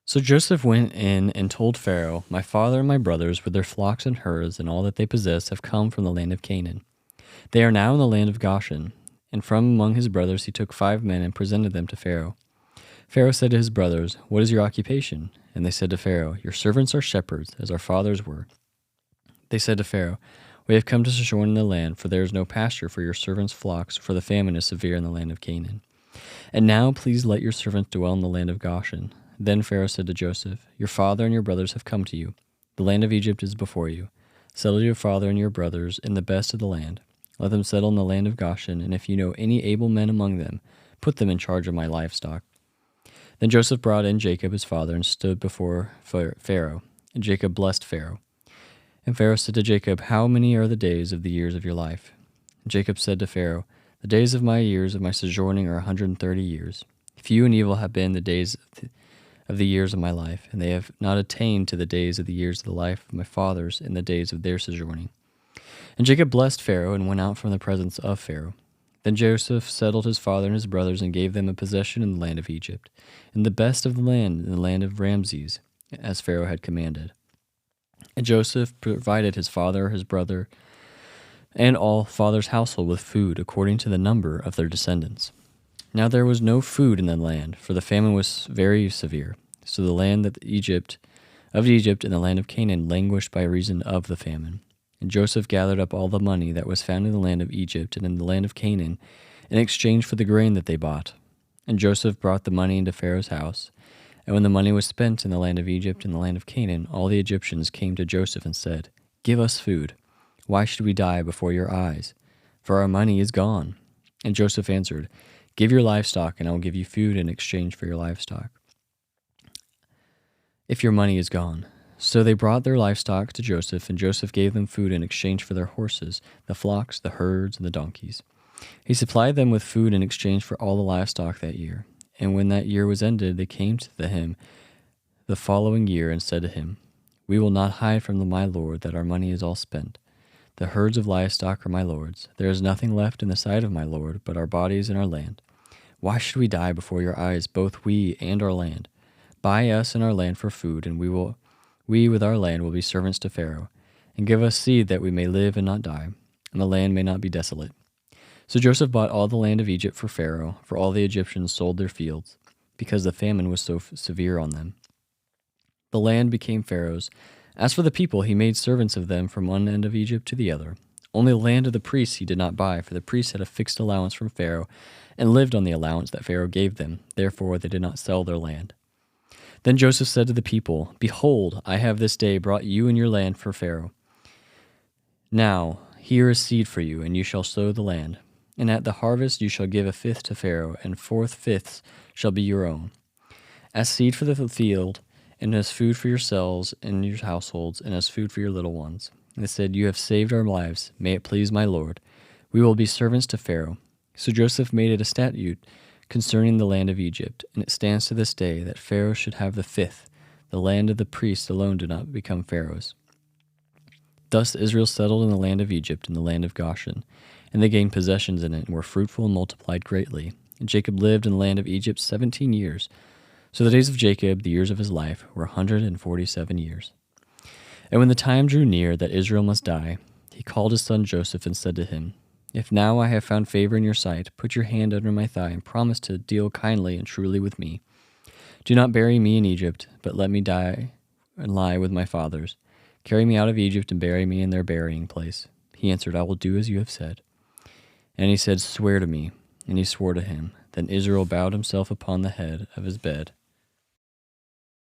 So Joseph went in and told Pharaoh, "My father and my brothers, with their flocks and herds and all that they possess, have come from the land of Canaan. They are now in the land of Goshen." And from among his brothers he took 5 men and presented them to Pharaoh. Pharaoh said to his brothers, "What is your occupation?" And they said to Pharaoh, "Your servants are shepherds, as our fathers were." They said to Pharaoh, "We have come to sojourn in the land, for there is no pasture for your servants' flocks, for the famine is severe in the land of Canaan. And now please let your servants dwell in the land of Goshen." Then Pharaoh said to Joseph, "Your father and your brothers have come to you. The land of Egypt is before you. Settle your father and your brothers in the best of the land. Let them settle in the land of Goshen, and if you know any able men among them, put them in charge of my livestock." Then Joseph brought in Jacob his father and stood before Pharaoh. And Jacob blessed Pharaoh. And Pharaoh said to Jacob, "How many are the days of the years of your life?" And Jacob said to Pharaoh, "The days of my years of my sojourning are 130 years. Few and evil have been the days of the years of my life, and they have not attained to the days of the years of the life of my fathers in the days of their sojourning." And Jacob blessed Pharaoh and went out from the presence of Pharaoh. Then Joseph settled his father and his brothers and gave them a possession in the land of Egypt, in the best of the land, in the land of Ramses, as Pharaoh had commanded. And Joseph provided his father, his brother, and all father's household with food according to the number of their descendants. Now there was no food in the land, for the famine was very severe. So the land of Egypt and the land of Canaan languished by reason of the famine. And Joseph gathered up all the money that was found in the land of Egypt and in the land of Canaan in exchange for the grain that they bought. And Joseph brought the money into Pharaoh's house. And when the money was spent in the land of Egypt and the land of Canaan, all the Egyptians came to Joseph and said, "Give us food. Why should we die before your eyes? For our money is gone." And Joseph answered, "Give your livestock, and I will give you food in exchange for your livestock, if your money is gone." So they brought their livestock to Joseph, and Joseph gave them food in exchange for their horses, the flocks, the herds, and the donkeys. He supplied them with food in exchange for all the livestock that year. And when that year was ended, they came to him the following year and said to him, "We will not hide from my lord that our money is all spent. The herds of livestock are my lord's. There is nothing left in the sight of my lord but our bodies and our land. Why should we die before your eyes, both we and our land? Buy us and our land for food, and we with our land will be servants to Pharaoh. And give us seed that we may live and not die, and the land may not be desolate." So Joseph bought all the land of Egypt for Pharaoh, for all the Egyptians sold their fields, because the famine was so severe on them. The land became Pharaoh's. As for the people, he made servants of them from one end of Egypt to the other. Only the land of the priests he did not buy, for the priests had a fixed allowance from Pharaoh, and lived on the allowance that Pharaoh gave them. Therefore they did not sell their land. Then Joseph said to the people, "Behold, I have this day brought you and your land for Pharaoh. Now here is seed for you, and you shall sow the land. And at the harvest you shall give a fifth to Pharaoh, and 4/5 shall be your own, as seed for the field, and as food for yourselves and your households, and as food for your little ones." And they said, "You have saved our lives. May it please my lord. We will be servants to Pharaoh." So Joseph made it a statute concerning the land of Egypt, and it stands to this day that Pharaoh should have the fifth. The land of the priests alone did not become Pharaoh's. Thus Israel settled in the land of Egypt and the land of Goshen, and they gained possessions in it and were fruitful and multiplied greatly. And Jacob lived in the land of Egypt 17 years. So the days of Jacob, the years of his life, were 147 years. And when the time drew near that Israel must die, he called his son Joseph and said to him, "If now I have found favor in your sight, put your hand under my thigh and promise to deal kindly and truly with me. Do not bury me in Egypt, but let me die and lie with my fathers. Carry me out of Egypt and bury me in their burying place." He answered, "I will do as you have said." And he said, "Swear to me." And he swore to him. Then Israel bowed himself upon the head of his bed